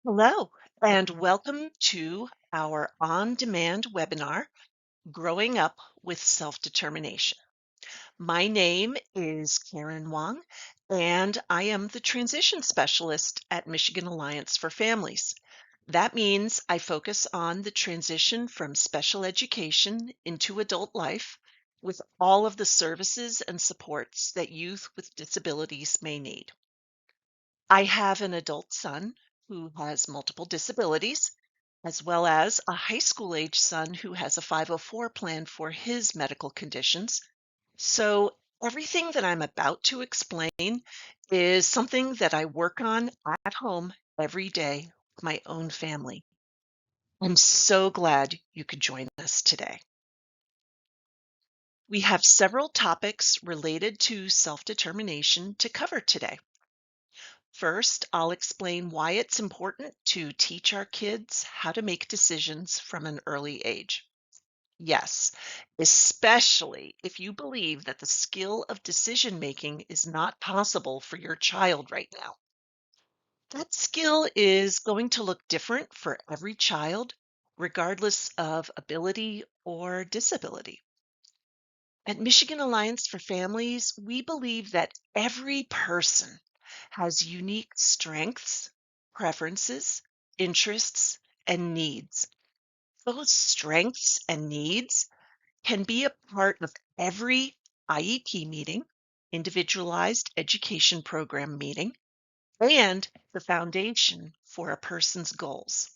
Hello, and welcome to our on demand webinar, Growing Up with Self Determination. My name is Karen Wong, and I am the transition specialist at Michigan Alliance for Families. That means I focus on the transition from special education into adult life with all of the services and supports that youth with disabilities may need. I have an adult son who has multiple disabilities, as well as a high school age son who has a 504 plan for his medical conditions. So, everything that I'm about to explain is something that I work on at home every day with my own family. I'm so glad you could join us today. We have several topics related to self determination to cover today. First, I'll explain why it's important to teach our kids how to make decisions from an early age. Yes, especially if you believe that the skill of decision making is not possible for your child right now. That skill is going to look different for every child, regardless of ability or disability. At Michigan Alliance for Families, we believe that every person has unique strengths, preferences, interests, and needs. Those strengths and needs can be a part of every IEP meeting, individualized education program meeting, and the foundation for a person's goals.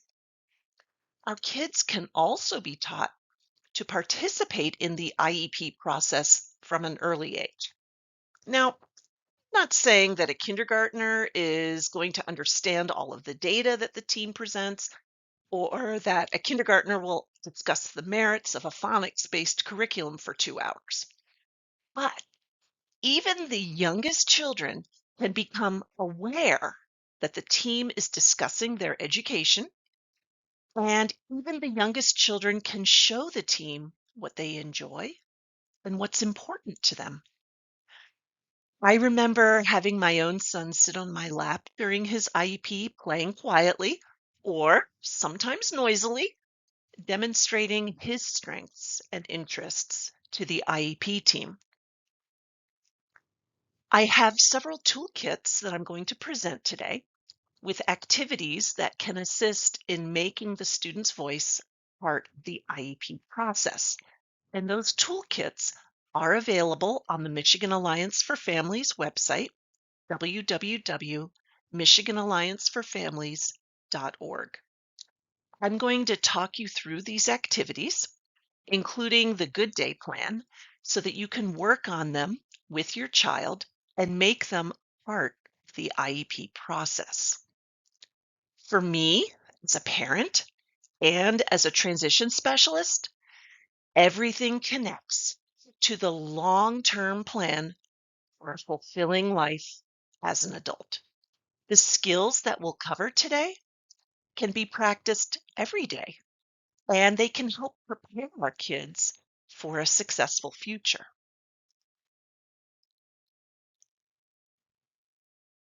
Our kids can also be taught to participate in the IEP process from an early age. Now, not saying that a kindergartner is going to understand all of the data that the team presents, or that a kindergartner will discuss the merits of a phonics based curriculum for 2 hours. But even the youngest children can become aware that the team is discussing their education, and even the youngest children can show the team what they enjoy and what's important to them. I remember having my own son sit on my lap during his IEP, playing quietly or sometimes noisily, demonstrating his strengths and interests to the IEP team. I have several toolkits that I'm going to present today with activities that can assist in making the student's voice part of the IEP process. And those toolkits are available on the Michigan Alliance for Families website, www.michiganallianceforfamilies.org. I'm going to talk you through these activities, including the Good Day Plan, so that you can work on them with your child and make them part of the IEP process. For me, as a parent and as a transition specialist, everything connects to the long term plan for a fulfilling life as an adult. The skills that we'll cover today can be practiced every day, and they can help prepare our kids for a successful future.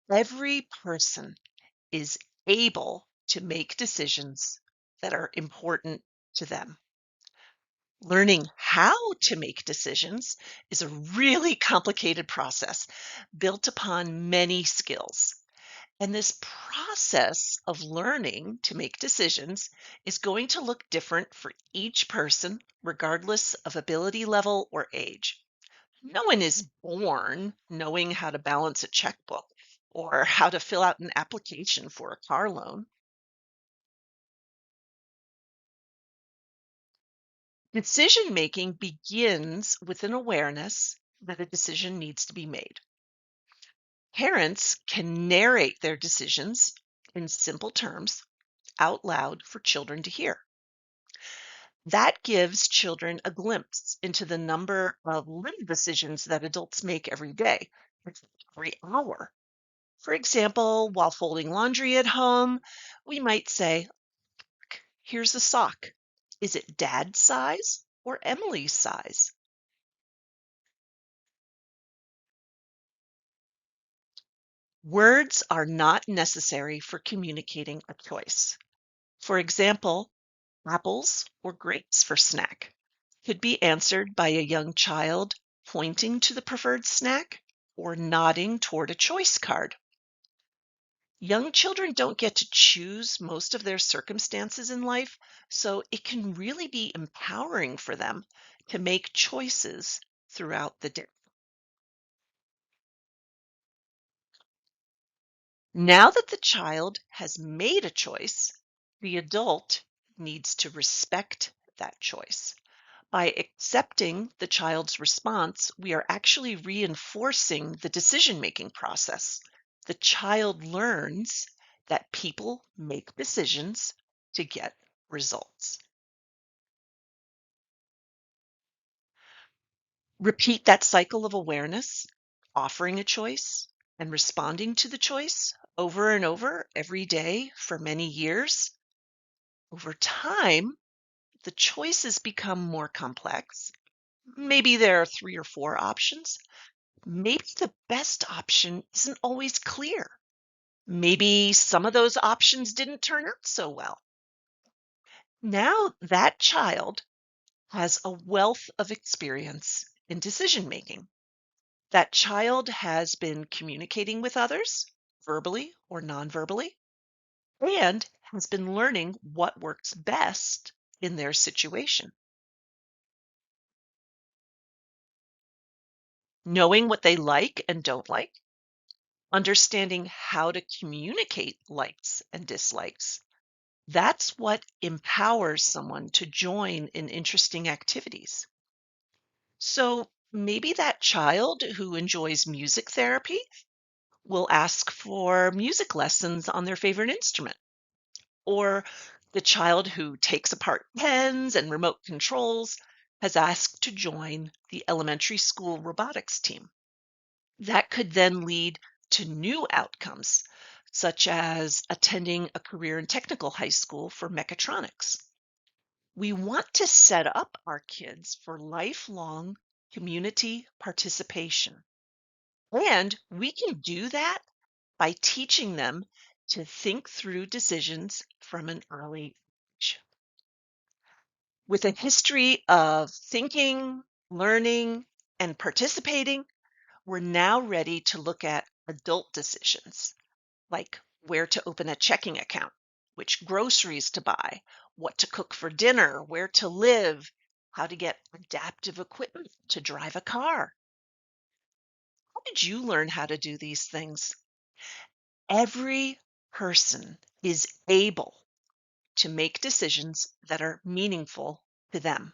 Every person is able to make decisions that are important to them. Learning how to make decisions is a really complicated process built upon many skills. And this process of learning to make decisions is going to look different for each person, regardless of ability level or age. No one is born knowing how to balance a checkbook or how to fill out an application for a car loan. Decision making begins with an awareness that a decision needs to be made. Parents can narrate their decisions in simple terms out loud for children to hear. That gives children a glimpse into the number of little decisions that adults make every day, every hour. For example, while folding laundry at home, we might say, here's a sock. Is it dad's size or Emily's size? Words are not necessary for communicating a choice. For example, apples or grapes for snack could be answered by a young child pointing to the preferred snack or nodding toward a choice card. Young children don't get to choose most of their circumstances in life, so it can really be empowering for them to make choices throughout the day. Now that the child has made a choice, the adult needs to respect that choice. By accepting the child's response, we are actually reinforcing the decision making process. The child learns that people make decisions to get results. Repeat that cycle of awareness, offering a choice and responding to the choice over and over every day for many years. Over time, the choices become more complex. Maybe there are three or four options. Maybe the best option isn't always clear. Maybe some of those options didn't turn out so well. Now that child has a wealth of experience in decision making. That child has been communicating with others, verbally or non-verbally, and has been learning what works best in their situation. Knowing what they like and don't like, understanding how to communicate likes and dislikes. That's what empowers someone to join in interesting activities. So maybe that child who enjoys music therapy will ask for music lessons on their favorite instrument. Or the child who takes apart pens and remote controls has asked to join the elementary school robotics team. That could then lead to new outcomes, such as attending a career and technical high school for mechatronics. We want to set up our kids for lifelong community participation. And we can do that by teaching them to think through decisions from an early age. With a history of thinking, learning, and participating, we're now ready to look at adult decisions like where to open a checking account, which groceries to buy, what to cook for dinner, where to live, how to get adaptive equipment to drive a car. How did you learn how to do these things? Every person is able to make decisions that are meaningful to them.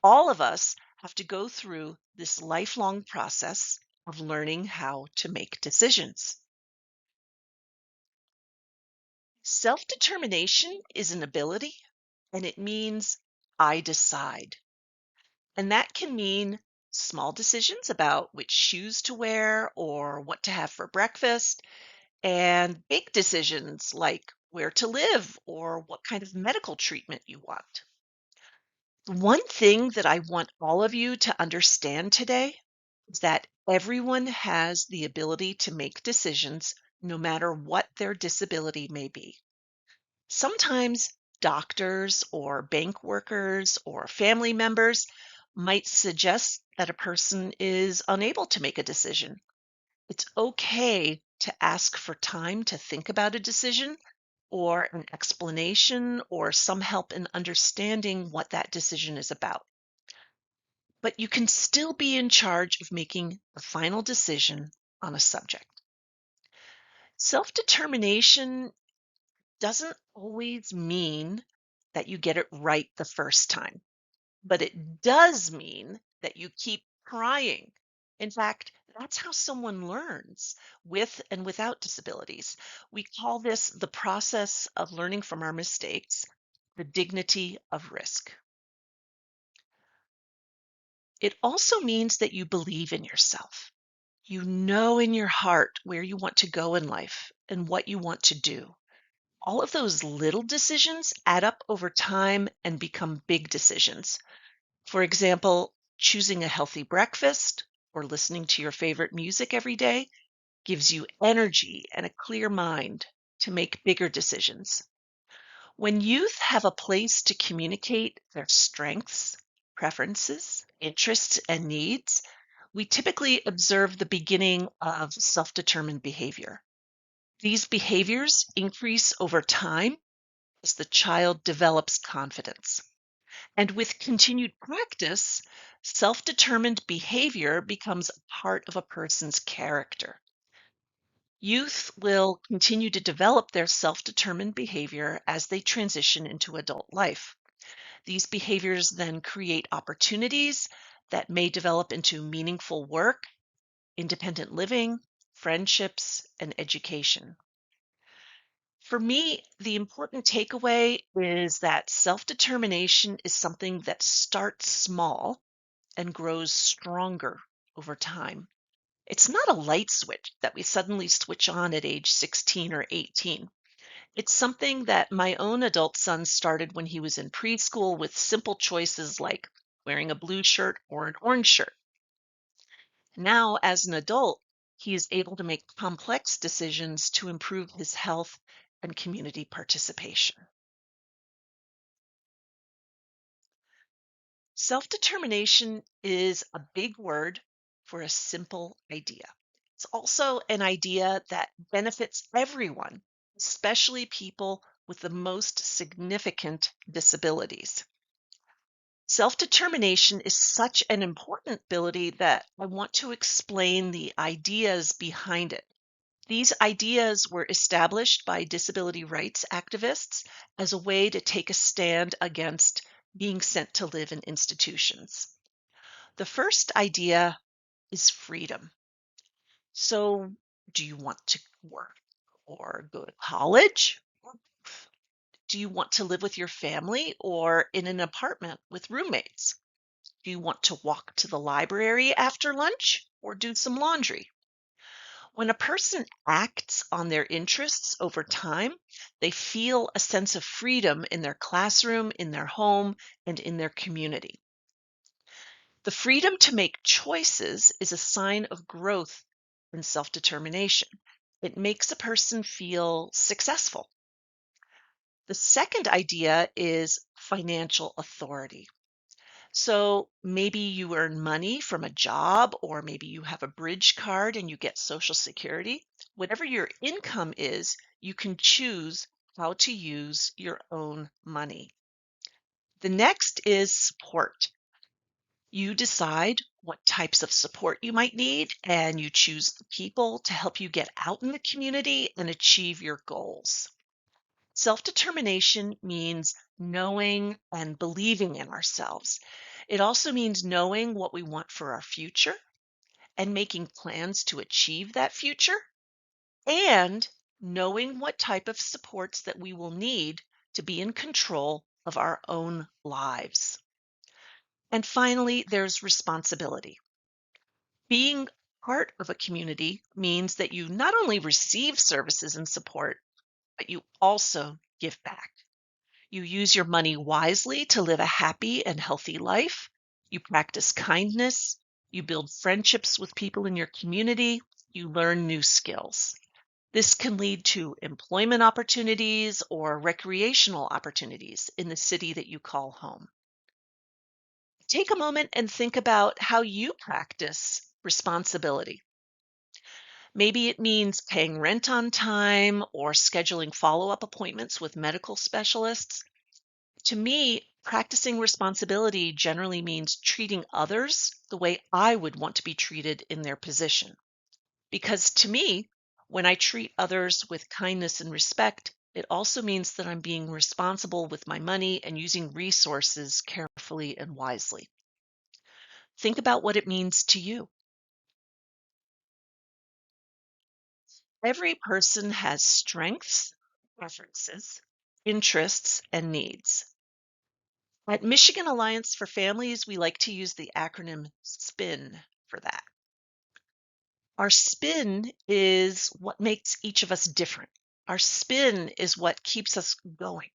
All of us have to go through this lifelong process of learning how to make decisions. Self determination is an ability, and it means I decide. And that can mean small decisions about which shoes to wear or what to have for breakfast, and big decisions like where to live or what kind of medical treatment you want. One thing that I want all of you to understand today is that everyone has the ability to make decisions no matter what their disability may be. Sometimes doctors or bank workers or family members might suggest that a person is unable to make a decision. It's okay to ask for time to think about a decision or an explanation or some help in understanding what that decision is about. But you can still be in charge of making the final decision on a subject. Self determination doesn't always mean that you get it right the first time, but it does mean that you keep trying. In fact, that's how someone learns with and without disabilities. We call this the process of learning from our mistakes, the dignity of risk. It also means that you believe in yourself. You know in your heart where you want to go in life and what you want to do. All of those little decisions add up over time and become big decisions. For example, choosing a healthy breakfast or listening to your favorite music every day gives you energy and a clear mind to make bigger decisions. When youth have a place to communicate their strengths, preferences, interests, and needs, we typically observe the beginning of self determined behavior. These behaviors increase over time as the child develops confidence. And with continued practice, self determined behavior becomes a part of a person's character. Youth will continue to develop their self determined behavior as they transition into adult life. These behaviors then create opportunities that may develop into meaningful work, independent living, friendships, and education. For me, the important takeaway is that self determination is something that starts small and grows stronger over time. It's not a light switch that we suddenly switch on at age 16 or 18. It's something that my own adult son started when he was in preschool with simple choices like wearing a blue shirt or an orange shirt. Now, as an adult, he is able to make complex decisions to improve his health and community participation. Self determination is a big word for a simple idea. It's also an idea that benefits everyone, especially people with the most significant disabilities. Self determination is such an important ability that I want to explain the ideas behind it. These ideas were established by disability rights activists as a way to take a stand against being sent to live in institutions. The first idea is freedom. So, do you want to work or go to college? Do you want to live with your family or in an apartment with roommates? Do you want to walk to the library after lunch or do some laundry? When a person acts on their interests over time, they feel a sense of freedom in their classroom, in their home, and in their community. The freedom to make choices is a sign of growth and self determination. It makes a person feel successful. The second idea is financial authority. So maybe you earn money from a job, or maybe you have a bridge card and you get Social Security. Whatever your income is, you can choose how to use your own money. The next is support. You decide what types of support you might need, and you choose the people to help you get out in the community and achieve your goals. Self determination means knowing and believing in ourselves. It also means knowing what we want for our future and making plans to achieve that future, and knowing what type of supports that we will need to be in control of our own lives. And finally, there's responsibility. Being part of a community means that you not only receive services and support, but you also give back. You use your money wisely to live a happy and healthy life. You practice kindness. You build friendships with people in your community. You learn new skills. This can lead to employment opportunities or recreational opportunities in the city that you call home. Take a moment and think about how you practice responsibility. Maybe it means paying rent on time or scheduling follow up appointments with medical specialists. To me, practicing responsibility generally means treating others the way I would want to be treated in their position. Because to me, when I treat others with kindness and respect, it also means that I'm being responsible with my money and using resources carefully and wisely. Think about what it means to you. Every person has strengths, preferences, interests, and needs. At Michigan Alliance for Families, we like to use the acronym SPIN for that. Our spin is what makes each of us different. Our spin is what keeps us going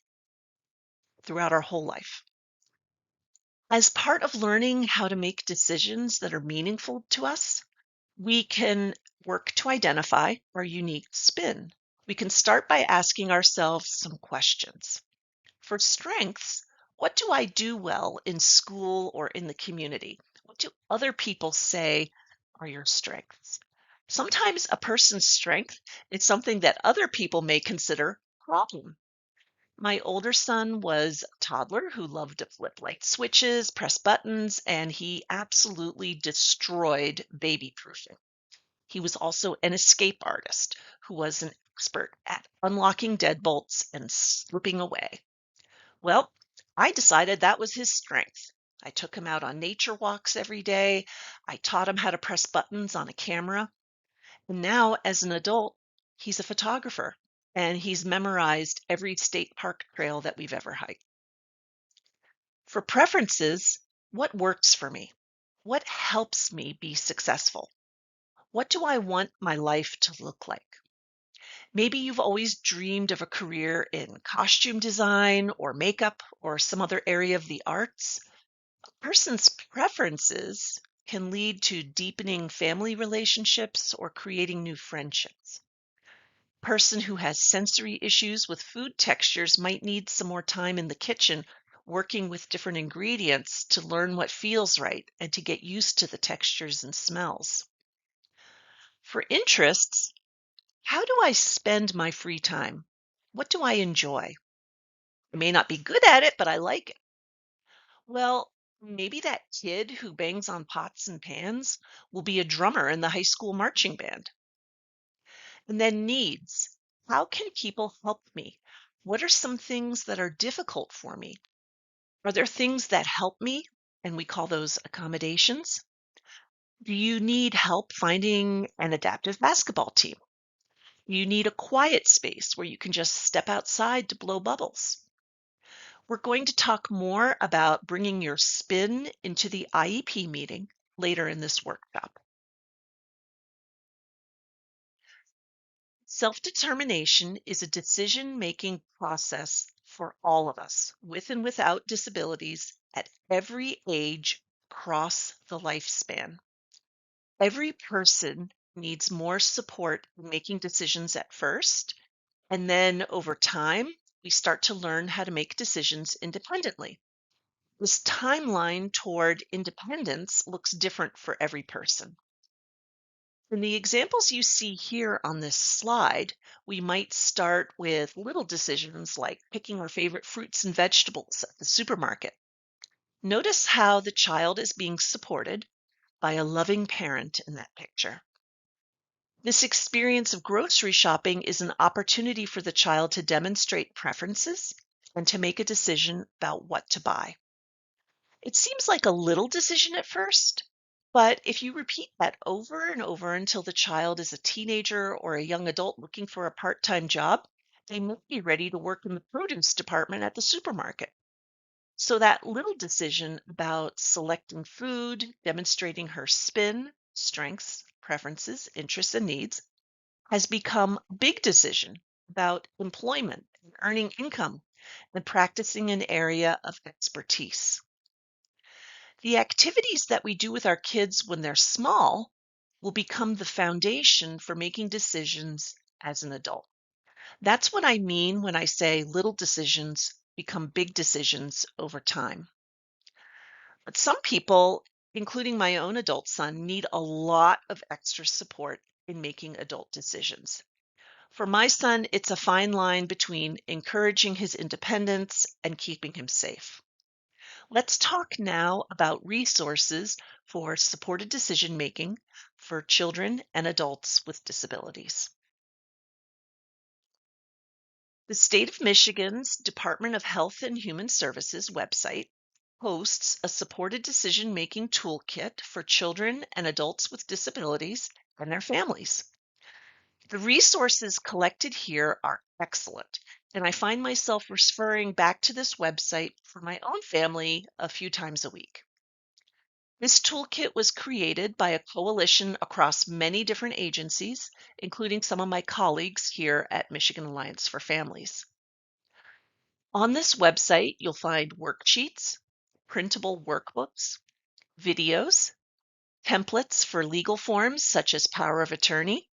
throughout our whole life. As part of learning how to make decisions that are meaningful to us, we can work to identify our unique spin. We can start by asking ourselves some questions. For strengths, what do I do well in school or in the community? What do other people say are your strengths? Sometimes a person's strength is something that other people may consider a problem. My older son was a toddler who loved to flip light switches, press buttons, and he absolutely destroyed baby proofing. He was also an escape artist who was an expert at unlocking deadbolts and slipping away. Well, I decided that was his strength. I took him out on nature walks every day. I taught him how to press buttons on a camera. And now, as an adult, he's a photographer and he's memorized every state park trail that we've ever hiked. For preferences, what works for me? What helps me be successful? What do I want my life to look like? Maybe you've always dreamed of a career in costume design or makeup or some other area of the arts. A person's preferences can lead to deepening family relationships or creating new friendships. Person who has sensory issues with food textures might need some more time in the kitchen working with different ingredients to learn what feels right and to get used to the textures and smells. For interests, how do I spend my free time? What do I enjoy? I may not be good at it, but I like it. Well, maybe that kid who bangs on pots and pans will be a drummer in the high school marching band. And then needs. How can people help me? What are some things that are difficult for me? Are there things that help me? And we call those accommodations. Do you need help finding an adaptive basketball team? You need a quiet space where you can just step outside to blow bubbles. We're going to talk more about bringing your spin into the IEP meeting later in this workshop. Self determination is a decision making process for all of us, with and without disabilities, at every age across the lifespan. Every person needs more support in making decisions at first, and then over time, we start to learn how to make decisions independently. This timeline toward independence looks different for every person. In the examples you see here on this slide, we might start with little decisions like picking our favorite fruits and vegetables at the supermarket. Notice how the child is being supported by a loving parent in that picture. This experience of grocery shopping is an opportunity for the child to demonstrate preferences and to make a decision about what to buy. It seems like a little decision at first, but if you repeat that over and over until the child is a teenager or a young adult looking for a part time job, they may be ready to work in the produce department at the supermarket. So, that little decision about selecting food, demonstrating her spin, strengths, preferences, interests, and needs has become a big decision about employment and earning income and practicing an area of expertise. The activities that we do with our kids when they're small will become the foundation for making decisions as an adult. That's what I mean when I say little decisions become big decisions over time. But some people, including my own adult son, need a lot of extra support in making adult decisions. For my son, it's a fine line between encouraging his independence and keeping him safe. Let's talk now about resources for supported decision making for children and adults with disabilities. The state of Michigan's Department of Health and Human Services website hosts a supported decision making toolkit for children and adults with disabilities and their families. The resources collected here are excellent, and I find myself referring back to this website for my own family a few times a week. This toolkit was created by a coalition across many different agencies, including some of my colleagues here at Michigan Alliance for Families. On this website, you'll find worksheets, printable workbooks, videos, templates for legal forms such as power of attorney,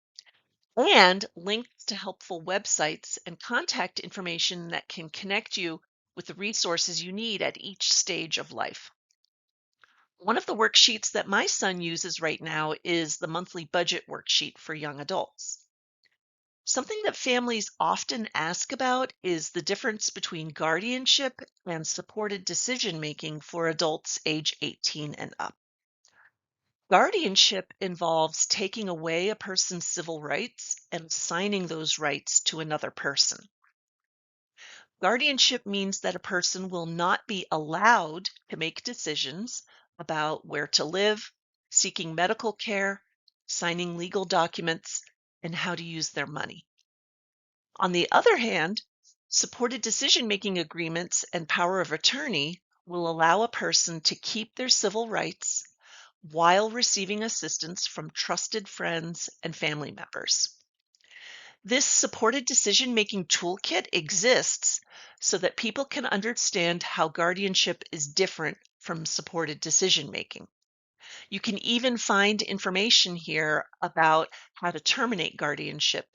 and links to helpful websites and contact information that can connect you with the resources you need at each stage of life. One of the worksheets that my son uses right now is the monthly budget worksheet for young adults. Something that families often ask about is the difference between guardianship and supported decision making for adults age 18 and up. Guardianship involves taking away a person's civil rights and assigning those rights to another person. Guardianship means that a person will not be allowed to make decisions about where to live, seeking medical care, signing legal documents, and how to use their money. On the other hand, supported decision-making agreements and power of attorney will allow a person to keep their civil rights while receiving assistance from trusted friends and family members. This supported decision-making toolkit exists so that people can understand how guardianship is different from supported decision-making. You can even find information here about how to terminate guardianship.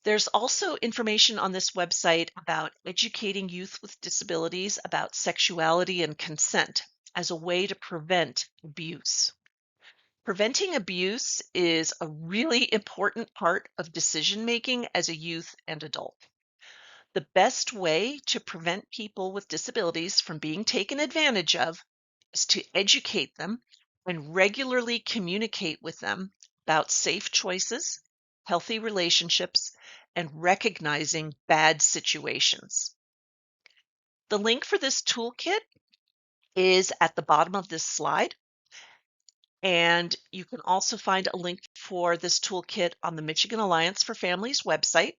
There's also information on this website about educating youth with disabilities about sexuality and consent as a way to prevent abuse. Preventing abuse is a really important part of decision making as a youth and adult. The best way to prevent people with disabilities from being taken advantage of is to educate them and regularly communicate with them about safe choices, healthy relationships, and recognizing bad situations. The link for this toolkit is at the bottom of this slide, and you can also find a link for this toolkit on the Michigan Alliance for Families website,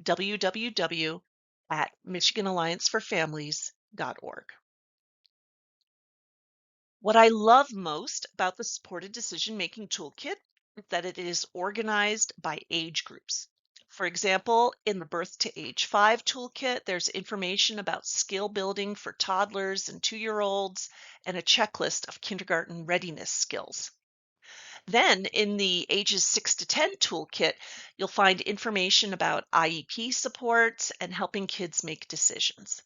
www.michiganallianceforfamilies.org. What I love most about the Supported Decision Making Toolkit is that it is organized by age groups. For example, in the Birth to Age 5 toolkit, there's information about skill building for toddlers and 2-year-olds and a checklist of kindergarten readiness skills. Then in the ages 6 to 10 toolkit, you'll find information about IEP supports and helping kids make decisions.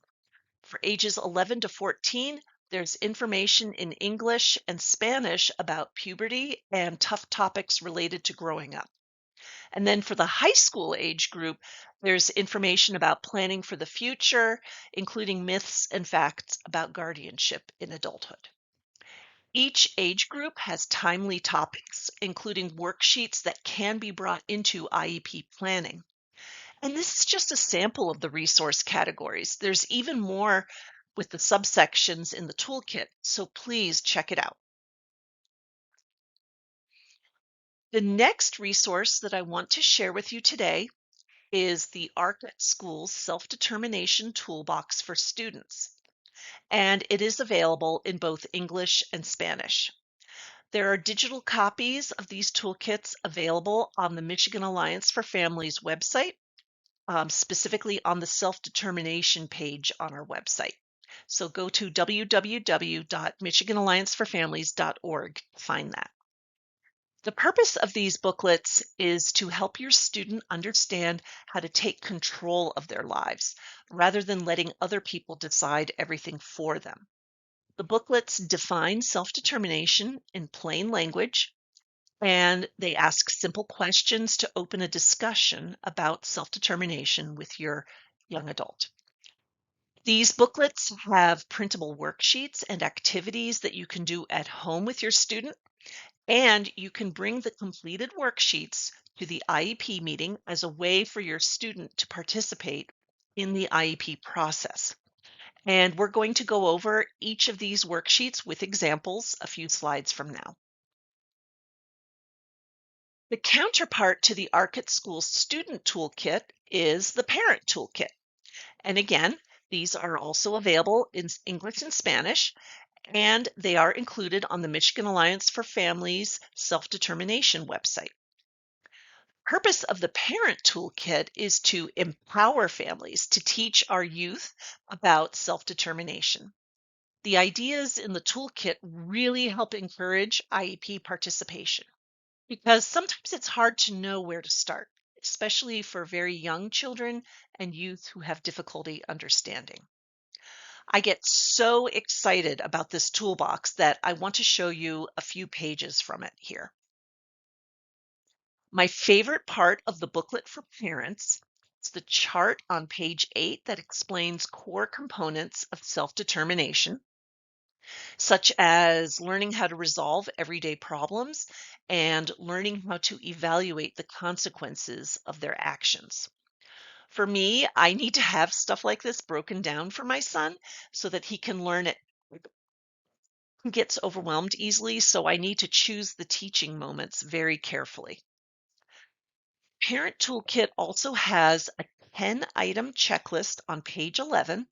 For ages 11 to 14, there's information in English and Spanish about puberty and tough topics related to growing up. And then for the high school age group, there's information about planning for the future, including myths and facts about guardianship in adulthood. Each age group has timely topics, including worksheets that can be brought into IEP planning. And this is just a sample of the resource categories. There's even more with the subsections in the toolkit, so please check it out. The next resource that I want to share with you today is the ARC at School's Self-Determination Toolbox for Students, and it is available in both English and Spanish. There are digital copies of these toolkits available on the Michigan Alliance for Families website, specifically on the self-determination page on our website. So go to www.michiganallianceforfamilies.org to find that. The purpose of these booklets is to help your student understand how to take control of their lives rather than letting other people decide everything for them. The booklets define self-determination in plain language, and they ask simple questions to open a discussion about self-determination with your young adult. These booklets have printable worksheets and activities that you can do at home with your student, and you can bring the completed worksheets to the IEP meeting as a way for your student to participate in the IEP process. And we're going to go over each of these worksheets with examples a few slides from now. The counterpart to the ARC at School Student Toolkit is the Parent Toolkit. And again, these are also available in English and Spanish, and they are included on the Michigan Alliance for Families Self-Determination website. Purpose of the Parent Toolkit is to empower families to teach our youth about self-determination. The ideas in the toolkit really help encourage IEP participation because sometimes it's hard to know where to start, especially for very young children and youth who have difficulty understanding. I get so excited about this toolbox that I want to show you a few pages from it here. My favorite part of the booklet for parents is the chart on page 8 that explains core components of self-determination, such as learning how to resolve everyday problems and learning how to evaluate the consequences of their actions. For me, I need to have stuff like this broken down for my son so that he can learn it. He gets overwhelmed easily, so I need to choose the teaching moments very carefully. Parent Toolkit also has a 10-item checklist on page 11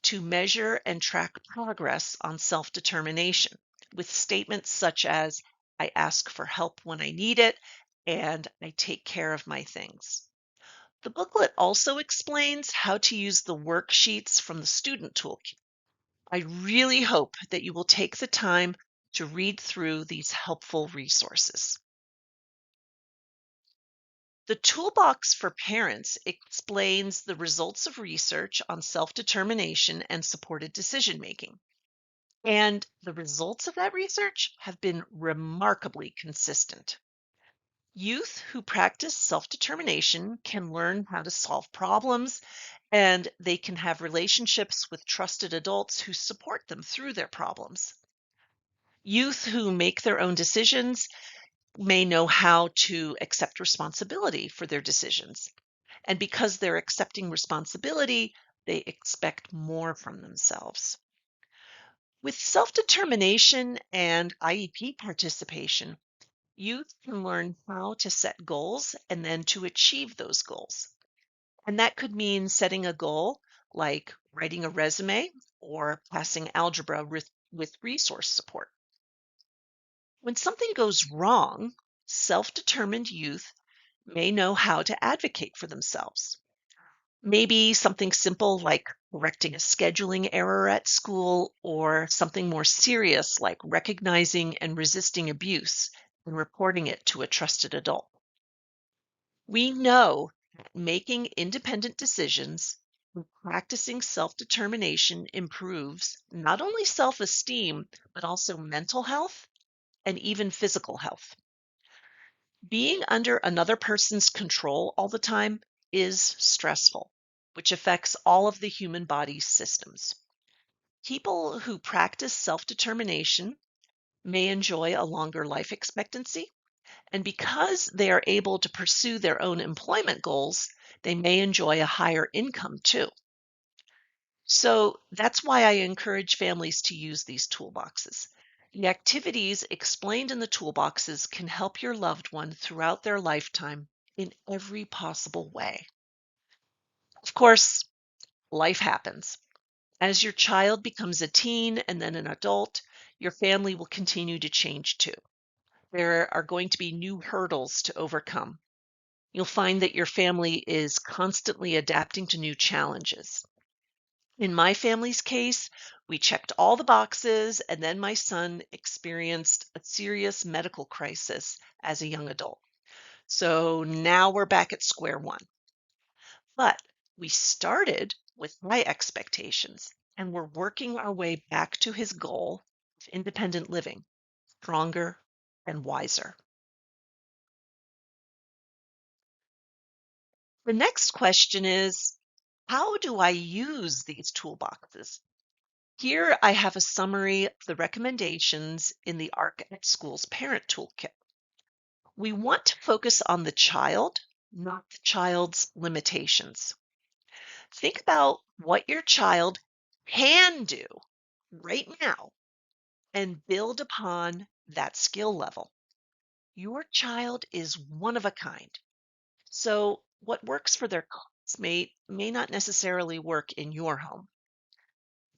to measure and track progress on self determination with statements such as, I ask for help when I need it, and I take care of my things. The booklet also explains how to use the worksheets from the student toolkit. I really hope that you will take the time to read through these helpful resources. The toolbox for parents explains the results of research on self determination and supported decision making. And the results of that research have been remarkably consistent. Youth who practice self determination can learn how to solve problems and they can have relationships with trusted adults who support them through their problems. Youth who make their own decisions may know how to accept responsibility for their decisions. And because they're accepting responsibility, they expect more from themselves. With self determination and IEP participation, youth can learn how to set goals and then to achieve those goals. And that could mean setting a goal like writing a resume or passing algebra with resource support. When something goes wrong, self determined youth may know how to advocate for themselves. Maybe something simple like correcting a scheduling error at school, or something more serious like recognizing and resisting abuse and reporting it to a trusted adult. We know that making independent decisions and practicing self determination improves not only self esteem, but also mental health and even physical health. Being under another person's control all the time is stressful, which affects all of the human body's systems. People who practice self determination may enjoy a longer life expectancy, and because they are able to pursue their own employment goals, they may enjoy a higher income too. So that's why I encourage families to use these toolboxes. The activities explained in the toolboxes can help your loved one throughout their lifetime in every possible way. Of course, life happens. As your child becomes a teen and then an adult, your family will continue to change too. There are going to be new hurdles to overcome. You'll find that your family is constantly adapting to new challenges. In my family's case, we checked all the boxes, and then my son experienced a serious medical crisis as a young adult. So now we're back at square one. But we started with high expectations, and we're working our way back to his goal of independent living, stronger and wiser. The next question is, how do I use these toolboxes? Here I have a summary of the recommendations in the ARC at School's Parent Toolkit. We want to focus on the child, not the child's limitations. Think about what your child can do right now and build upon that skill level. Your child is one of a kind. So, what works for their classmate may not necessarily work in your home.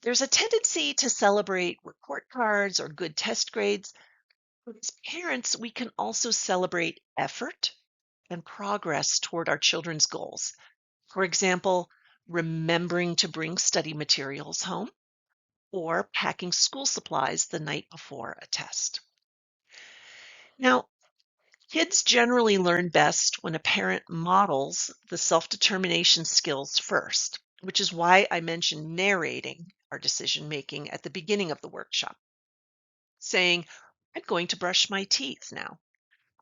There's a tendency to celebrate report cards or good test grades, but as parents, we can also celebrate effort and progress toward our children's goals. For example, remembering to bring study materials home or packing school supplies the night before a test. Now, kids generally learn best when a parent models the self determination skills first, which is why I mentioned narrating our decision making at the beginning of the workshop, saying, I'm going to brush my teeth now.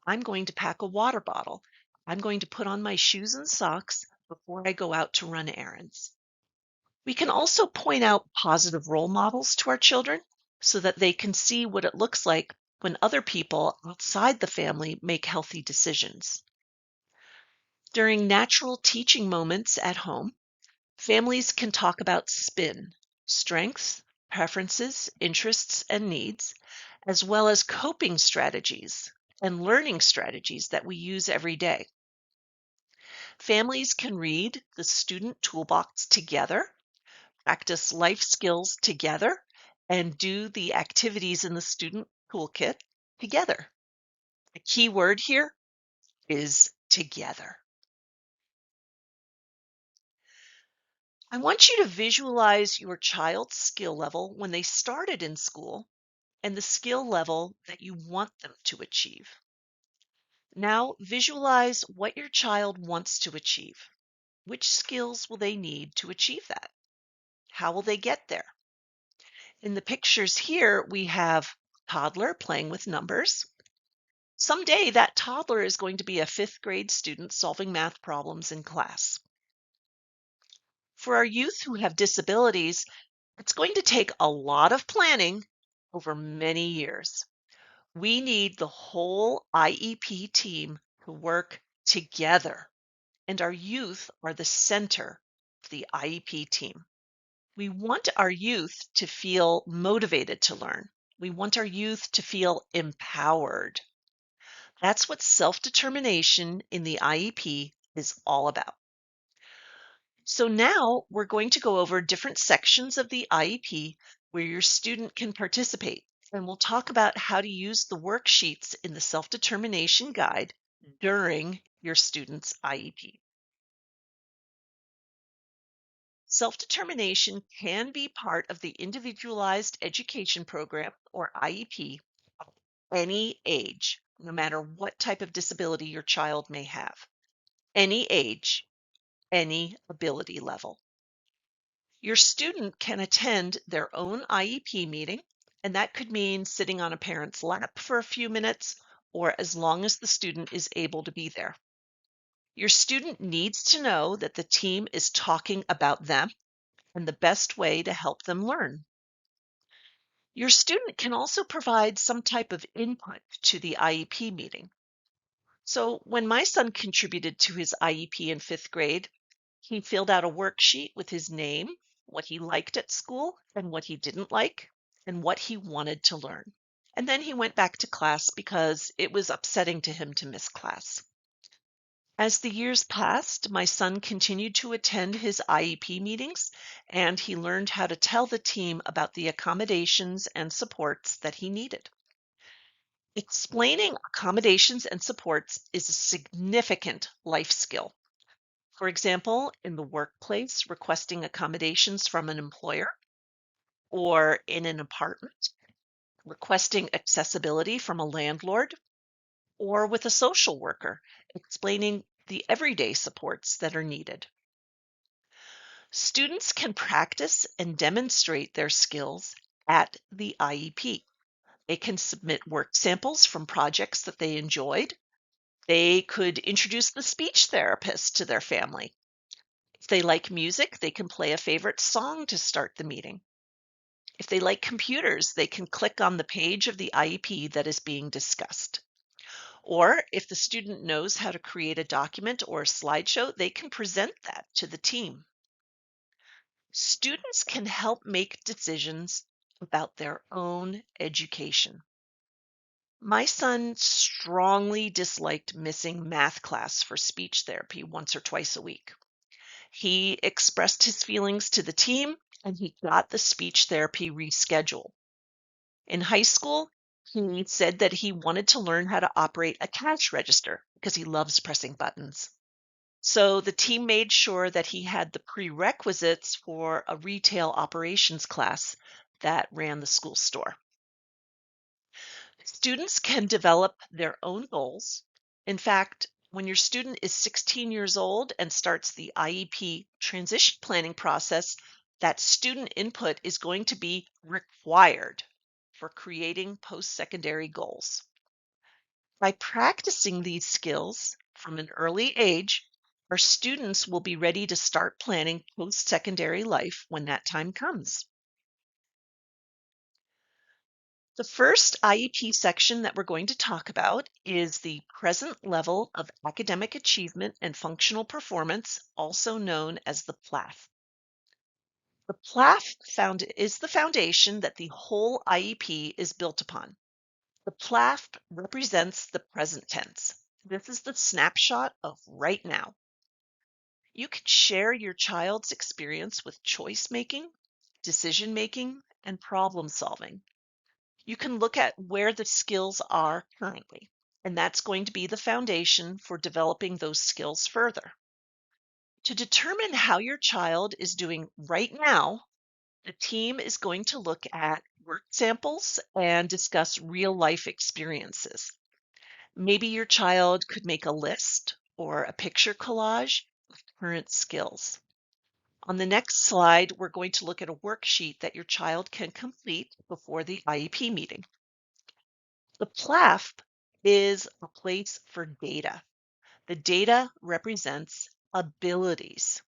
I'm going to pack a water bottle. I'm going to put on my shoes and socks before I go out to run errands. We can also point out positive role models to our children so that they can see what it looks like when other people outside the family make healthy decisions. During natural teaching moments at home, families can talk about spin, strengths, preferences, interests, and needs, as well as coping strategies and learning strategies that we use every day. Families can read the student toolbox together, practice life skills together, and do the activities in the student toolkit together. The key word here is together. I want you to visualize your child's skill level when they started in school and the skill level that you want them to achieve. Now visualize what your child wants to achieve. Which skills will they need to achieve that? How will they get there? In the pictures here, we have toddler playing with numbers. Someday that toddler is going to be a fifth grade student solving math problems in class. For our youth who have disabilities, it's going to take a lot of planning over many years. We need the whole IEP team to work together, and our youth are the center of the IEP team. We want our youth to feel motivated to learn. We want our youth to feel empowered. That's what self determination in the IEP is all about. So now we're going to go over different sections of the IEP where your student can participate. And we'll talk about how to use the worksheets in the self determination guide during your student's IEP. Self determination can be part of the Individualized Education Program, or IEP, at any age, no matter what type of disability your child may have. Any age, any ability level. Your student can attend their own IEP meeting, and that could mean sitting on a parent's lap for a few minutes or as long as the student is able to be there. Your student needs to know that the team is talking about them and the best way to help them learn. Your student can also provide some type of input to the IEP meeting. So when my son contributed to his IEP in fifth grade, he filled out a worksheet with his name, what he liked at school and what he didn't like, and what he wanted to learn. And then he went back to class because it was upsetting to him to miss class. As the years passed, my son continued to attend his IEP meetings, and he learned how to tell the team about the accommodations and supports that he needed. Explaining accommodations and supports is a significant life skill. For example, in the workplace, requesting accommodations from an employer, or in an apartment, requesting accessibility from a landlord, or with a social worker, explaining the everyday supports that are needed. Students can practice and demonstrate their skills at the IEP. They can submit work samples from projects that they enjoyed. They could introduce the speech therapist to their family. If they like music, they can play a favorite song to start the meeting. If they like computers, they can click on the page of the IEP that is being discussed. Or if the student knows how to create a document or a slideshow, they can present that to the team. Students can help make decisions about their own education. My son strongly disliked missing math class for speech therapy once or twice a week. He expressed his feelings to the team and he got the speech therapy rescheduled. In high school, he said that he wanted to learn how to operate a cash register because he loves pressing buttons. So the team made sure that he had the prerequisites for a retail operations class that ran the school store. Students can develop their own goals. In fact, when your student is 16 years old and starts the IEP transition planning process, that student input is going to be required for creating post-secondary goals. By practicing these skills from an early age, our students will be ready to start planning post-secondary life when that time comes. The first IEP section that we're going to talk about is the present level of academic achievement and functional performance, also known as the PLAF. The PLAF is the foundation that the whole IEP is built upon. The PLAF represents the present tense. This is the snapshot of right now. You can share your child's experience with choice making, decision making, and problem solving. You can look at where the skills are currently, and that's going to be the foundation for developing those skills further. To determine how your child is doing right now, the team is going to look at work samples and discuss real life experiences. Maybe your child could make a list or a picture collage of current skills. On the next slide, we're going to look at a worksheet that your child can complete before the IEP meeting. The PLAF is a place for data. The data represents abilities.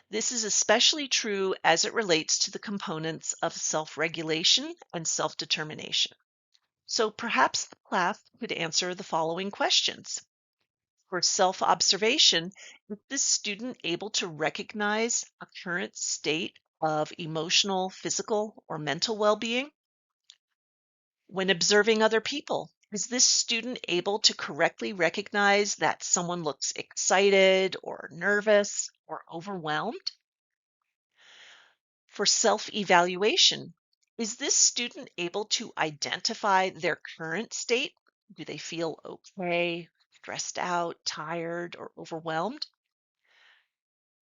This is especially true as it relates to the components of self-regulation and self-determination. So perhaps the PLAF could answer the following questions. For self-observation, is this student able to recognize a current state of emotional, physical, or mental well-being? When observing other people, is this student able to correctly recognize that someone looks excited or nervous or overwhelmed? For self-evaluation, is this student able to identify their current state? Do they feel okay, stressed out, tired, or overwhelmed?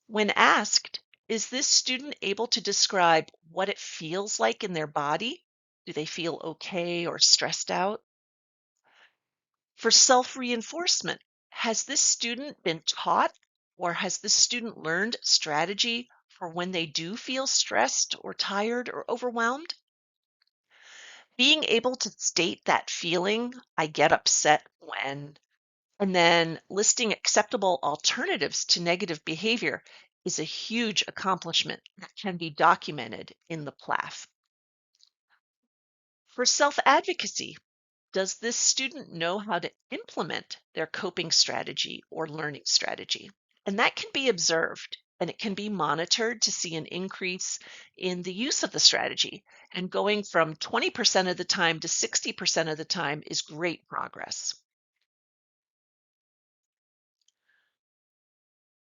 When asked, is this student able to describe what it feels like in their body? Do they feel okay or stressed out? For self-reinforcement, has this student been taught or has this student learned strategy for when they do feel stressed or tired or overwhelmed? Being able to state that feeling, I get upset when, and then listing acceptable alternatives to negative behavior is a huge accomplishment that can be documented in the PLAF. For self-advocacy, does this student know how to implement their coping strategy or learning strategy? And that can be observed and it can be monitored to see an increase in the use of the strategy. And going from 20% of the time to 60% of the time is great progress.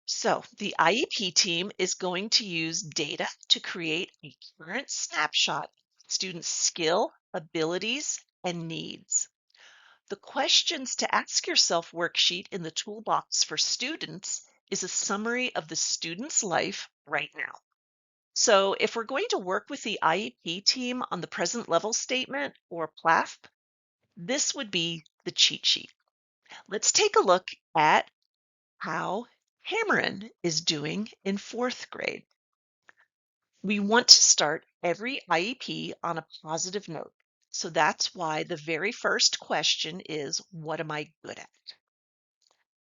So the IEP team is going to use data to create a current snapshot of students' skill, abilities, and needs. The questions to ask yourself worksheet in the toolbox for students is a summary of the student's life right now. So if we're going to work with the IEP team on the present level statement or PLAF, this would be the cheat sheet. Let's take a look at how Cameron is doing in fourth grade. We want to start every IEP on a positive note. So that's why the very first question is, what am I good at?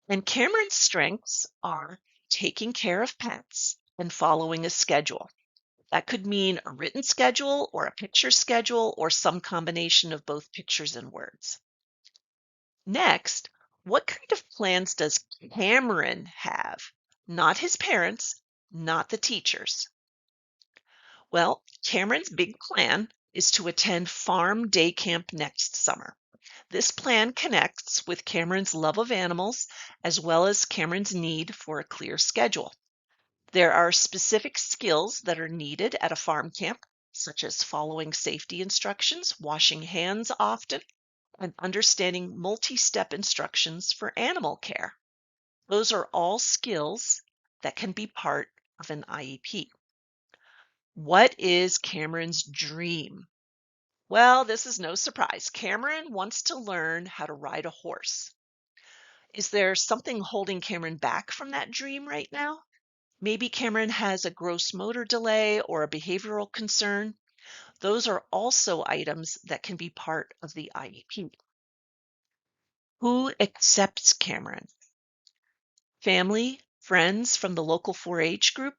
And Cameron's strengths are taking care of pets and following a schedule. That could mean a written schedule or a picture schedule or some combination of both pictures and words. Next, what kind of plans does Cameron have? Not his parents, not the teachers. Well, Cameron's big plan is to attend farm day camp next summer. This plan connects with Cameron's love of animals as well as Cameron's need for a clear schedule. There are specific skills that are needed at a farm camp, such as following safety instructions, washing hands often, and understanding multi-step instructions for animal care. Those are all skills that can be part of an IEP. What is Cameron's dream? Well, this is no surprise. Cameron wants to learn how to ride a horse. Is there something holding Cameron back from that dream right now? Maybe Cameron has a gross motor delay or a behavioral concern. Those are also items that can be part of the IEP. Who accepts Cameron? Family, friends from the local 4-H group?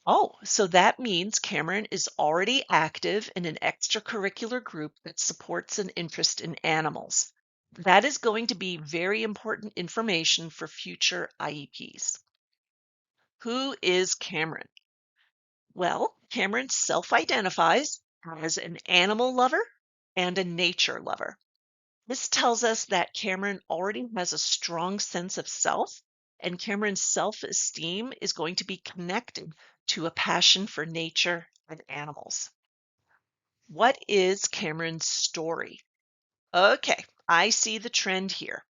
Oh, so that means Cameron is already active in an extracurricular group that supports an interest in animals. That is going to be very important information for future IEPs. Who is Cameron? Well, Cameron self identifies as an animal lover and a nature lover. This tells us that Cameron already has a strong sense of self, and Cameron's self esteem is going to be connected to a passion for nature and animals. What is Cameron's story? Okay, I see the trend here.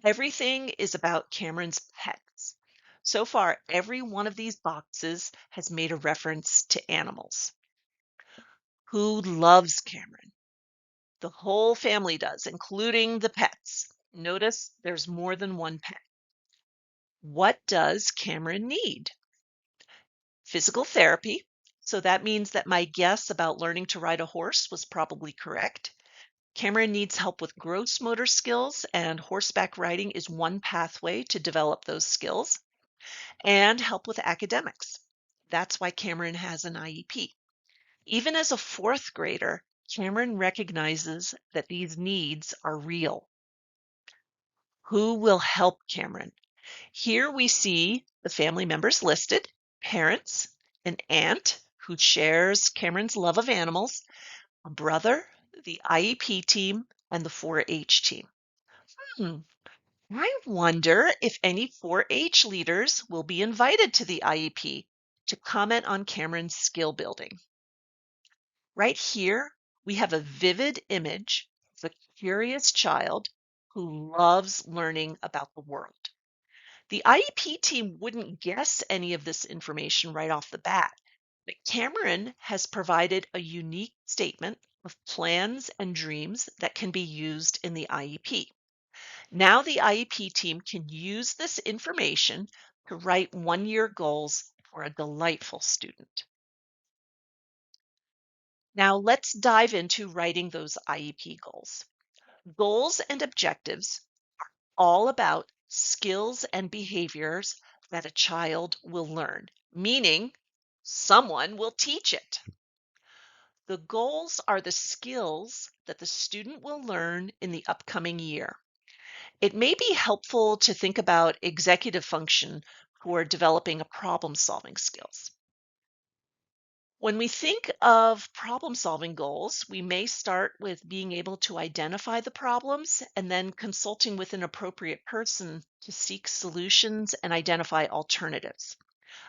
Everything is about Cameron's pets. So far, every one of these boxes has made a reference to animals. Who loves Cameron? The whole family does, including the pets. Notice there's more than one pet. What does Cameron need? Physical therapy. So that means that my guess about learning to ride a horse was probably correct. Cameron needs help with gross motor skills, and horseback riding is one pathway to develop those skills, and help with academics. That's why Cameron has an IEP. Even as a fourth grader, Cameron recognizes that these needs are real. Who will help Cameron? Here we see the family members listed: parents, an aunt who shares Cameron's love of animals, a brother, the IEP team, and the 4-H team. Hmm, I wonder if any 4-H leaders will be invited to the IEP to comment on Cameron's skill building. Right here, we have a vivid image of a curious child who loves learning about the world. The IEP team wouldn't guess any of this information right off the bat, but Cameron has provided a unique statement of plans and dreams that can be used in the IEP. Now the IEP team can use this information to write 1-year goals for a delightful student. Now let's dive into writing those IEP goals. Goals and objectives all about skills and behaviors that a child will learn, meaning someone will teach it. The goals are the skills that the student will learn in the upcoming year. It may be helpful to think about executive function for developing a problem solving skills. When we think of problem solving goals, we may start with being able to identify the problems and then consulting with an appropriate person to seek solutions and identify alternatives.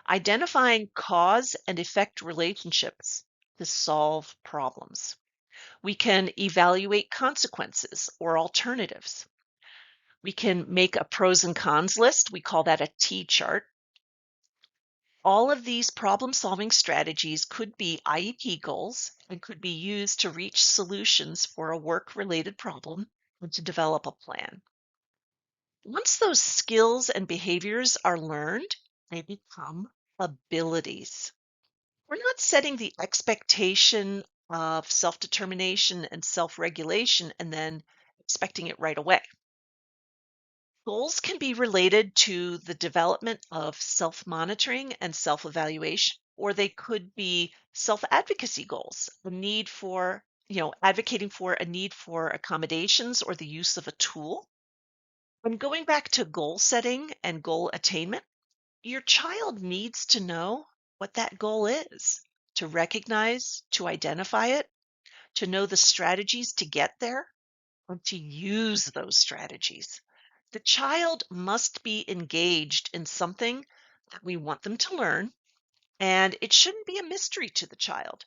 Identifying cause and effect relationships to solve problems. We can evaluate consequences or alternatives. We can make a pros and cons list. We call that a T chart. All of these problem-solving strategies could be IEP goals and could be used to reach solutions for a work-related problem and to develop a plan. Once those skills and behaviors are learned, they become abilities. We're not setting the expectation of self-determination and self-regulation and then expecting it right away. Goals can be related to the development of self monitoring and self evaluation, or they could be self advocacy goals, the need for, advocating for a need for accommodations or the use of a tool. When going back to goal setting and goal attainment, your child needs to know what that goal is, to recognize, to identify it, to know the strategies to get there, and to use those strategies. The child must be engaged in something that we want them to learn, and it shouldn't be a mystery to the child.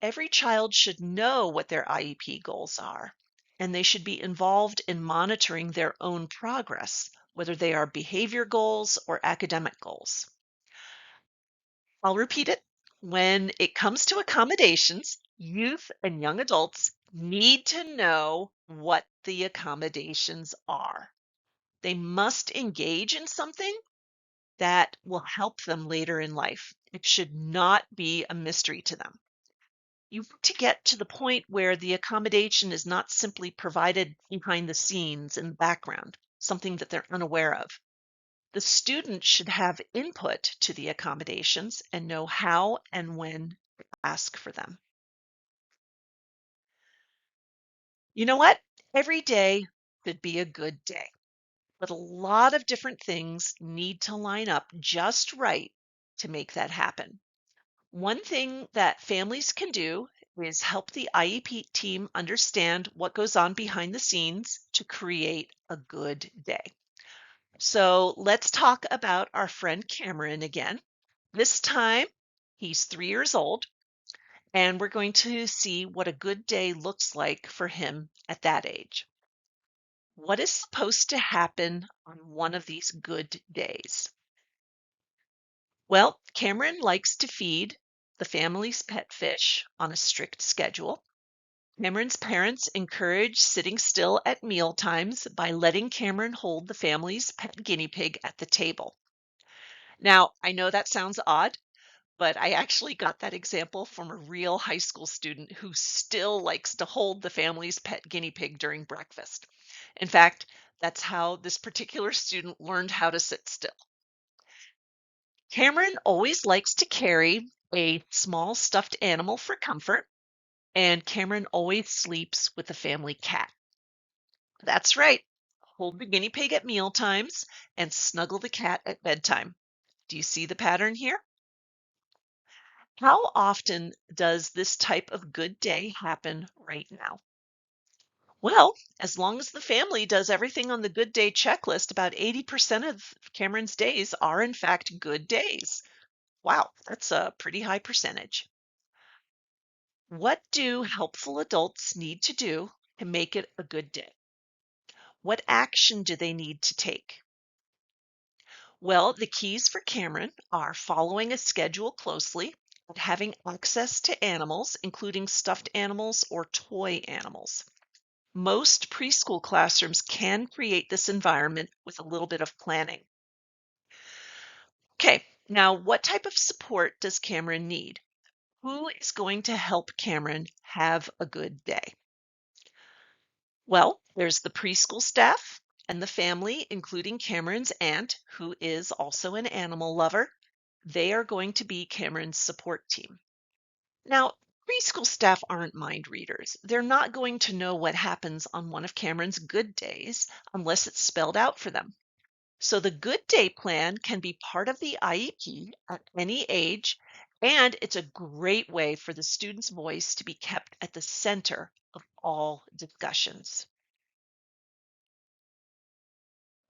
Every child should know what their IEP goals are, and they should be involved in monitoring their own progress, whether they are behavior goals or academic goals. I'll repeat it. When it comes to accommodations, youth and young adults need to know what the accommodations are. They must engage in something that will help them later in life. It should not be a mystery to them. You want to get to the point where the accommodation is not simply provided behind the scenes in the background, something that they're unaware of. The student should have input to the accommodations and know how and when to ask for them. You know what? Every day could be a good day, but a lot of different things need to line up just right to make that happen. One thing that families can do is help the IEP team understand what goes on behind the scenes to create a good day. So let's talk about our friend Cameron again. This time, he's 3 years old, and we're going to see what a good day looks like for him at that age. What is supposed to happen on one of these good days? Well, Cameron likes to feed the family's pet fish on a strict schedule. Cameron's parents encourage sitting still at meal times by letting Cameron hold the family's pet guinea pig at the table. Now, I know that sounds odd, but I actually got that example from a real high school student who still likes to hold the family's pet guinea pig during breakfast. In fact, that's how this particular student learned how to sit still. Cameron always likes to carry a small stuffed animal for comfort, and Cameron always sleeps with the family cat. That's right. Hold the guinea pig at meal times and snuggle the cat at bedtime. Do you see the pattern here? How often does this type of good day happen right now? Well, as long as the family does everything on the good day checklist, about 80% of Cameron's days are in fact good days. Wow, that's a pretty high percentage. What do helpful adults need to do to make it a good day? What action do they need to take? Well, the keys for Cameron are following a schedule closely and having access to animals, including stuffed animals or toy animals. Most preschool classrooms can create this environment with a little bit of planning. Okay, now what type of support does Cameron need? Who is going to help Cameron have a good day? Well, there's the preschool staff and the family, including Cameron's aunt, who is also an animal lover. They are going to be Cameron's support team. Now, preschool staff aren't mind readers. They're not going to know what happens on one of Cameron's good days unless it's spelled out for them. So the good day plan can be part of the IEP at any age, and it's a great way for the student's voice to be kept at the center of all discussions.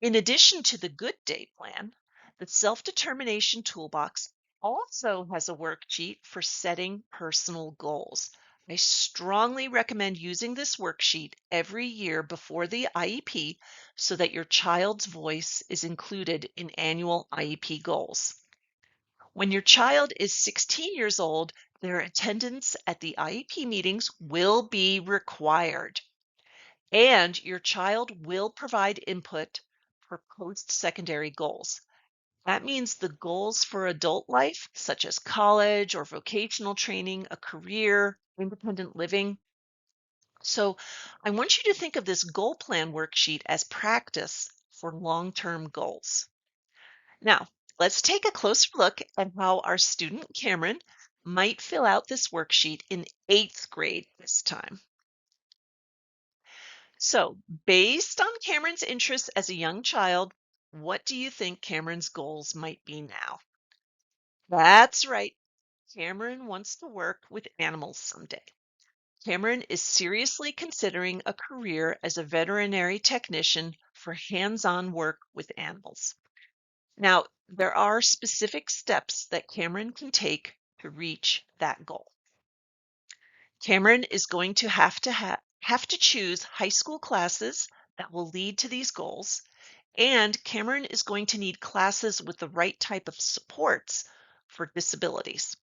In addition to the good day plan, the self-determination toolbox also has a worksheet for setting personal goals. I strongly recommend using this worksheet every year before the IEP so that your child's voice is included in annual IEP goals. When your child is 16 years old, their attendance at the IEP meetings will be required. And your child will provide input for post-secondary goals. That means the goals for adult life, such as college or vocational training, a career, independent living. So I want you to think of this goal plan worksheet as practice for long-term goals. Now, let's take a closer look at how our student Cameron might fill out this worksheet in 8th grade this time. So, based on Cameron's interests as a young child, what do you think Cameron's goals might be now? That's right. Cameron wants to work with animals someday. Cameron is seriously considering a career as a veterinary technician for hands-on work with animals. Now, there are specific steps that Cameron can take to reach that goal. Cameron is going to have to choose high school classes that will lead to these goals, and Cameron is going to need classes with the right type of supports for disabilities.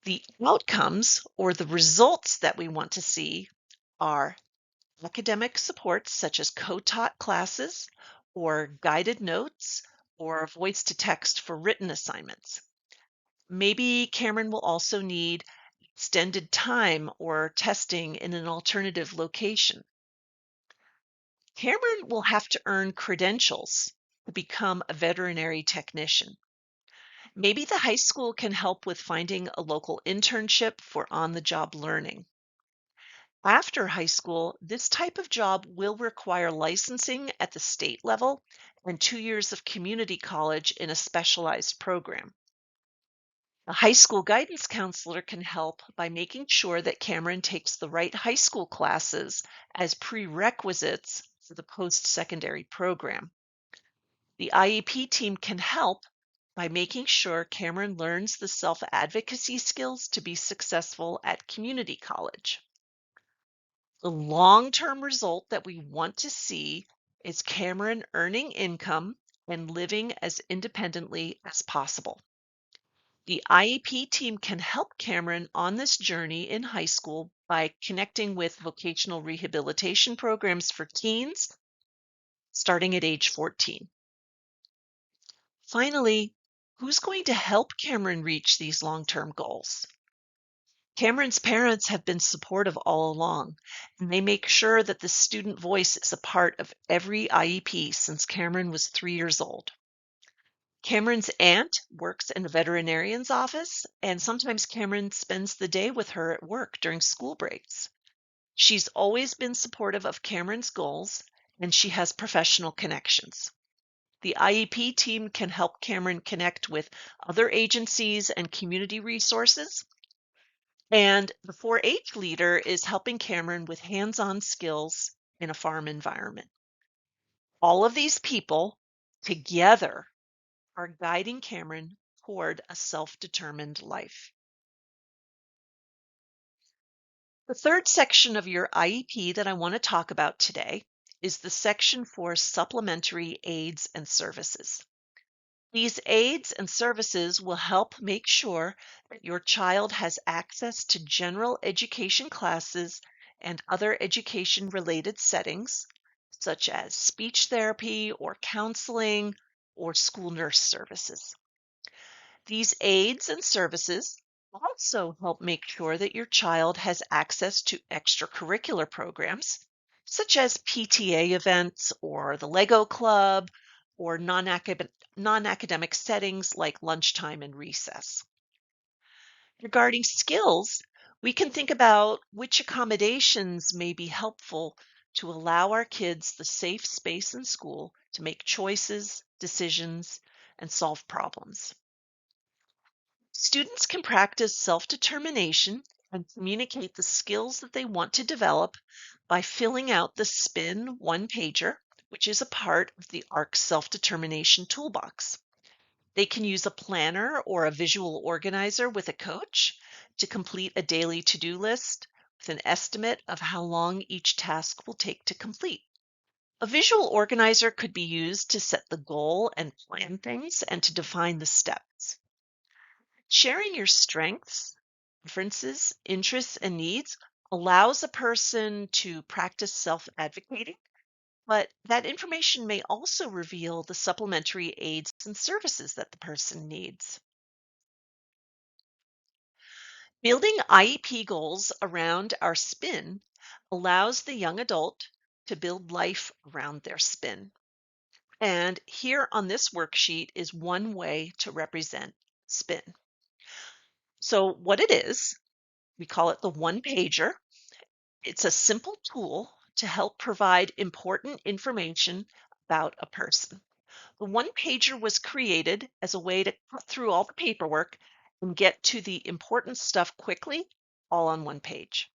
The outcomes or the results that we want to see are academic supports such as co-taught classes or guided notes or voice to text for written assignments. Maybe Cameron will also need extended time or testing in an alternative location. Cameron will have to earn credentials to become a veterinary technician. Maybe the high school can help with finding a local internship for on the job learning. After high school, this type of job will require licensing at the state level and 2 years of community college in a specialized program. A high school guidance counselor can help by making sure that Cameron takes the right high school classes as prerequisites for the post-secondary program. The IEP team can help by making sure Cameron learns the self-advocacy skills to be successful at community college. The long-term result that we want to see is Cameron earning income and living as independently as possible. The IEP team can help Cameron on this journey in high school by connecting with vocational rehabilitation programs for teens starting at age 14. Finally, who's going to help Cameron reach these long-term goals? Cameron's parents have been supportive all along, and they make sure that the student voice is a part of every IEP since Cameron was 3 years old. Cameron's aunt works in a veterinarian's office, and sometimes Cameron spends the day with her at work during school breaks. She's always been supportive of Cameron's goals, and she has professional connections. The IEP team can help Cameron connect with other agencies and community resources. And the 4-H leader is helping Cameron with hands-on skills in a farm environment. All of these people together are guiding Cameron toward a self-determined life. The third section of your IEP that I want to talk about today is the section for supplementary aids and services. These aids and services will help make sure that your child has access to general education classes and other education-related settings, such as speech therapy or counseling or school nurse services. These aids and services also help make sure that your child has access to extracurricular programs, such as PTA events or the Lego Club or non-academic settings like lunchtime and recess. Regarding skills, we can think about which accommodations may be helpful to allow our kids the safe space in school to make choices, decisions, and solve problems. Students can practice self-determination and communicate the skills that they want to develop by filling out the SPIN one-pager, which is a part of the ARC self-determination toolbox. They can use a planner or a visual organizer with a coach to complete a daily to-do list with an estimate of how long each task will take to complete. A visual organizer could be used to set the goal and plan things and to define the steps. Sharing your strengths, preferences, interests, and needs allows a person to practice self-advocating, but that information may also reveal the supplementary aids and services that the person needs. Building IEP goals around our SPIN allows the young adult to build life around their SPIN. And here on this worksheet is one way to represent SPIN. So what it is, we call it the one pager. It's a simple tool to help provide important information about a person. The one pager was created as a way to cut through all the paperwork and get to the important stuff quickly, all on one page.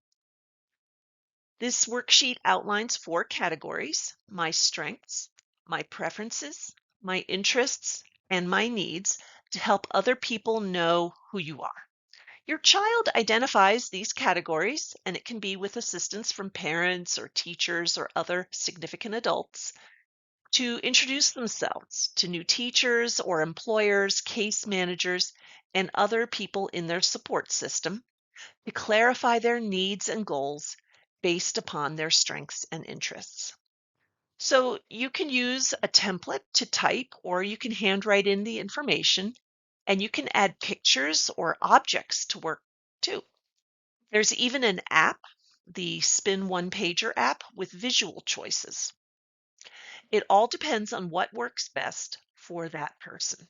This worksheet outlines 4 categories: my strengths, my preferences, my interests, and my needs to help other people know who you are. Your child identifies these categories, and it can be with assistance from parents or teachers or other significant adults to introduce themselves to new teachers or employers, case managers, and other people in their support system to clarify their needs and goals based upon their strengths and interests. So you can use a template to type, or you can handwrite in the information, and you can add pictures or objects to work too. There's even an app, the Spin One Pager app, with visual choices. It all depends on what works best for that person.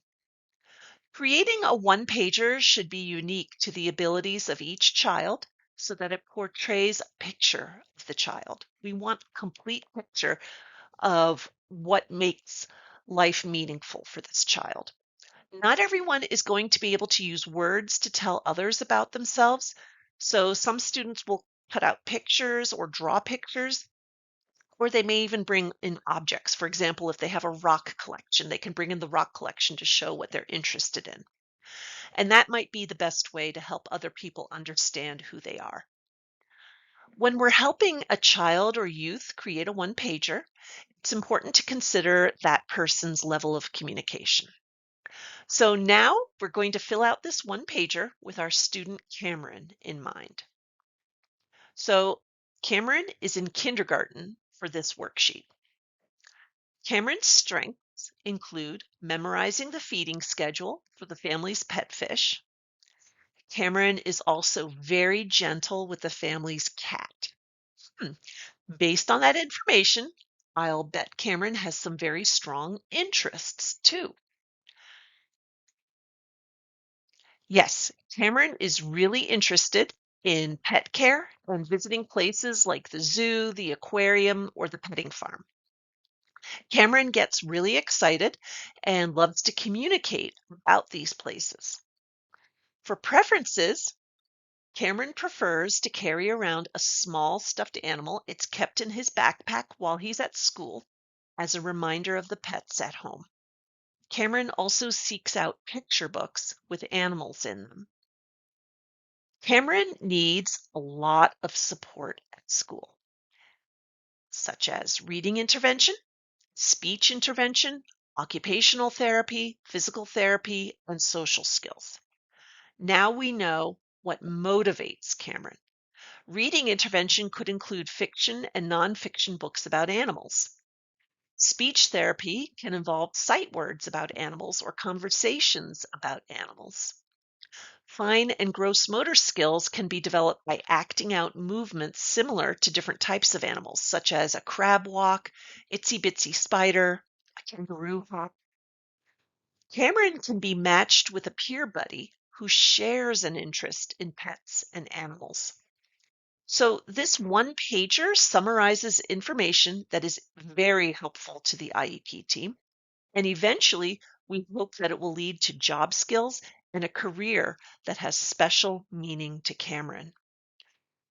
Creating a one pager should be unique to the abilities of each child so that it portrays a picture of the child. We want a complete picture of what makes life meaningful for this child. Not everyone is going to be able to use words to tell others about themselves. So some students will cut out pictures or draw pictures, or they may even bring in objects. For example, if they have a rock collection, they can bring in the rock collection to show what they're interested in. And that might be the best way to help other people understand who they are. When we're helping a child or youth create a one pager, it's important to consider that person's level of communication. So now we're going to fill out this one pager with our student Cameron in mind. So Cameron is in kindergarten for this worksheet. Cameron's strengths include memorizing the feeding schedule for the family's pet fish. Cameron is also very gentle with the family's cat. Hmm. Based on that information, I'll bet Cameron has some very strong interests too. Yes, Cameron is really interested in pet care and visiting places like the zoo, the aquarium, or the petting farm. Cameron gets really excited and loves to communicate about these places. For preferences, Cameron prefers to carry around a small stuffed animal. It's kept in his backpack while he's at school as a reminder of the pets at home. Cameron also seeks out picture books with animals in them. Cameron needs a lot of support at school, such as reading intervention, speech intervention, occupational therapy, physical therapy, and social skills. Now we know what motivates Cameron. Reading intervention could include fiction and nonfiction books about animals. Speech therapy can involve sight words about animals or conversations about animals. Fine and gross motor skills can be developed by acting out movements similar to different types of animals, such as a crab walk, itsy bitsy spider, a kangaroo hop. Cameron can be matched with a peer buddy who shares an interest in pets and animals. So, this one pager summarizes information that is very helpful to the IEP team. And eventually, we hope that it will lead to job skills and a career that has special meaning to Cameron.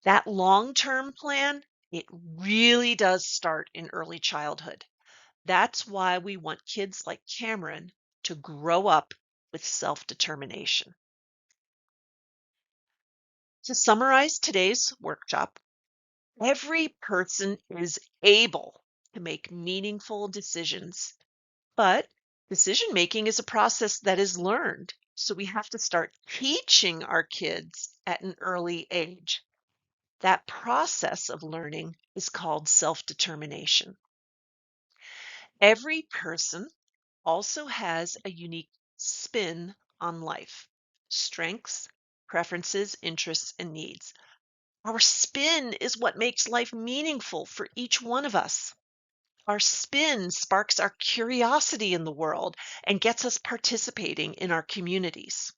That long term plan, it really does start in early childhood. That's why we want kids like Cameron to grow up with self determination. To summarize today's workshop, every person is able to make meaningful decisions, but decision making is a process that is learned. So we have to start teaching our kids at an early age. That process of learning is called self determination. Every person also has a unique spin on life, strengths, preferences, interests, and needs. Our spin is what makes life meaningful for each one of us. Our spin sparks our curiosity in the world and gets us participating in our communities.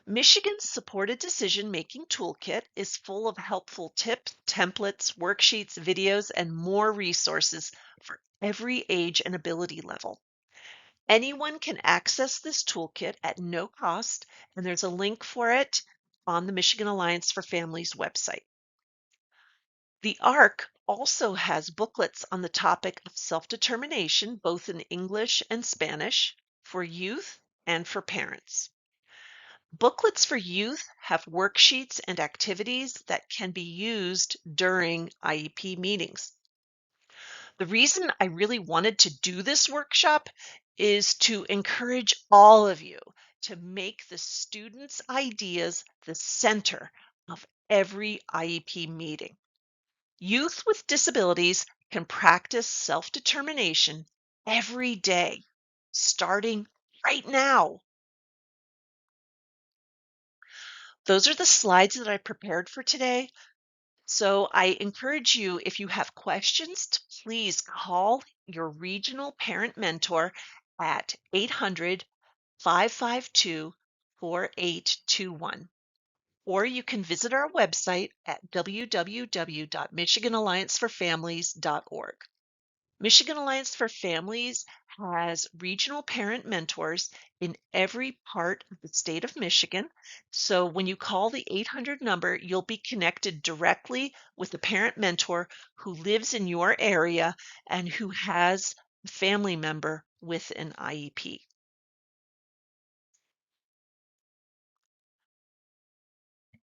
Michigan's Supported Decision Making Toolkit is full of helpful tips, templates, worksheets, videos, and more resources for every age and ability level. Anyone can access this toolkit at no cost, and there's a link for it on the Michigan Alliance for Families website. The ARC also has booklets on the topic of self-determination, both in English and Spanish, for youth and for parents. Booklets for youth have worksheets and activities that can be used during IEP meetings. The reason I really wanted to do this workshop is to encourage all of you to make the students' ideas the center of every IEP meeting. Youth with disabilities can practice self determination every day, starting right now. Those are the slides that I prepared for today. So I encourage you, if you have questions, to please call your regional parent mentor at 800-552-4821. Or you can visit our website at www.michiganallianceforfamilies.org. Michigan Alliance for Families has regional parent mentors in every part of the state of Michigan. So when you call the 800 number, you'll be connected directly with a parent mentor who lives in your area and who has a family member with an IEP.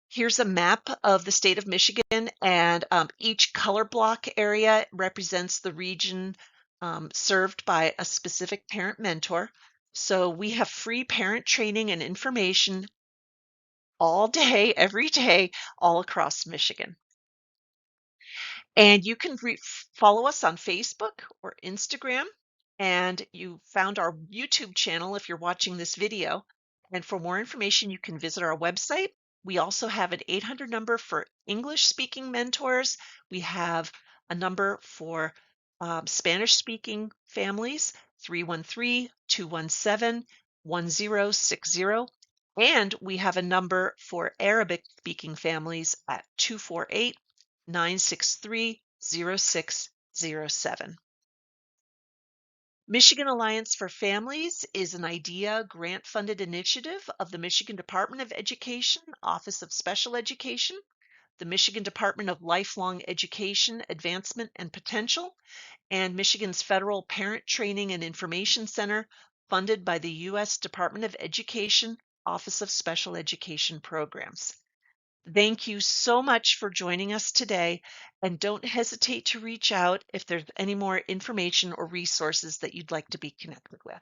Here's a map of the state of Michigan, and each color block area represents the region served by a specific parent mentor. So we have free parent training and information all day, every day, all across Michigan. And you can follow us on Facebook or Instagram. And you found our YouTube channel if you're watching this video. And for more information, you can visit our website. We also have an 800 number for English speaking mentors. We have a number for Spanish speaking families, 313-217-1060. And we have a number for Arabic speaking families at 248-963-0607. Michigan Alliance for Families is an IDEA grant-funded initiative of the Michigan Department of Education, Office of Special Education, the Michigan Department of Lifelong Education, Advancement and Potential, and Michigan's Federal Parent Training and Information Center, funded by the U.S. Department of Education, Office of Special Education Programs. Thank you so much for joining us today, and don't hesitate to reach out if there's any more information or resources that you'd like to be connected with.